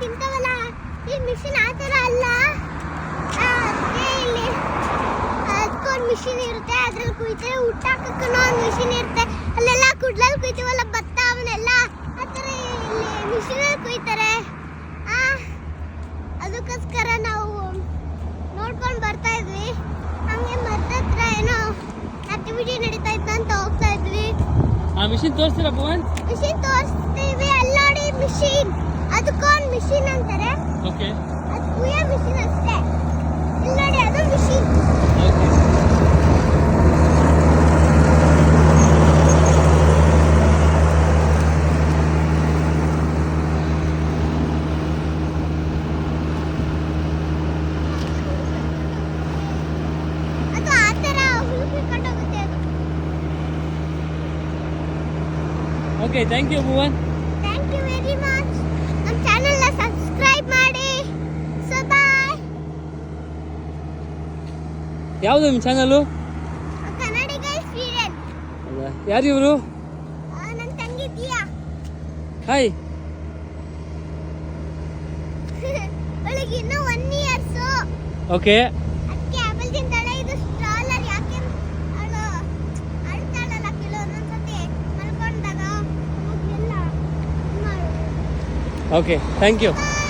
ತಿಂತಾವಲ್ಲ ಈ ಮಿಷಿನ್ ಆ ಥರ ಅಲ್ಲ. ಇಲ್ಲಿ ಅದಕ್ಕೊಂದು ಮಿಷಿನ್ ಇರುತ್ತೆ, ಅದ್ರಲ್ಲಿ ಕುಯ್ತಾರೆ. ಊಟ ಹಾಕಕ್ಕೂ ಒಂದು ಮಿಷಿನ್ ಇರುತ್ತೆ. ಅಲ್ಲೆಲ್ಲ ಕುಡ್ಲಲ್ಲಿ ಕುಯ್ತೀವಲ್ಲ ಭತ್ತ ಅವನ್ನೆಲ್ಲ ಆ ಥರ ಇಲ್ಲಿ ಮಿಷಿನಲ್ಲಿ ಕುಯ್ತಾರೆ. ಅದಕ್ಕೋಸ್ಕರ ನಾವು ನೋಡ್ಕೊಂಡು ಬರ್ತಾ ಇದ್ವಿ. ಹಂಗೆ ಮರದ ಹತ್ರ ಏನೋ ಆಕ್ಟಿವಿಟಿ ನಡೀತಾ ಇತ್ತು ಅಂತ ಹೋಗ್ತಾ ಇದ್ವಿ. ಆ ಮಿಷಿನ್ ತೋರಿಸ್ತೀರಾ ಭುವನ್? ಮಿಷಿನ್ ತೋರಿಸ್ತೀವಿ. ಅಲ್ಲಿ ನೋಡಿ ಮಿಷಿನ್, ಅದಕ್ಕೊಂದು ಮಿಷಿನ್ ಅಂತಾರೆ. ಓಕೆ, ಅದು ಕುಯ್ಯೋ ಮಿಷಿನ್ ಅಷ್ಟೇ. ಇಲ್ಲಿ ನೋಡಿ ಅದು ಮಿಷಿನ್. ಅದು ಆ ಥರ ಹುಡುಕಿಕೊಂಡು ಹೋಗುತ್ತೆ ಅದು. Okay, thank you Bhuvan. Thank you very much. ನಮ್ಮ ಚಾನೆಲ್ನ ಸಬ್ಸ್ಕ್ರೈಬ್ ಮಾಡಿ. So bye. ಯಾವುದು ನಿಮ್ಮ ಚಾನಲು? ಕನ್ನಡಿಗ ಸ್ವೀಡನ್. ಯಾರು ಇವರು? ನನ್ನ ತಂಗಿ ದಿಯಾ. ಹಾಯ್. ಅವಳಿಗೆ ಇನ್ನೂ 1 ಇಯರ್. ಓಕೆ, ಅದಕ್ಕೆ ಆಪಲ್ ತಿಂತಾಳೆ. ಇದು ಸ್ಟ್ರಾಲರ್. ಯಾಕೆ ಅವಳು ಅಳ್ತಾಳಲ್ಲ ಕೆಲವೊಂದೊಂದ್ಸತಿ ಮಲ್ಕೊಂಡಾಗ ಎಲ್ಲ ಮಾಡು. Okay, thank you. Bye.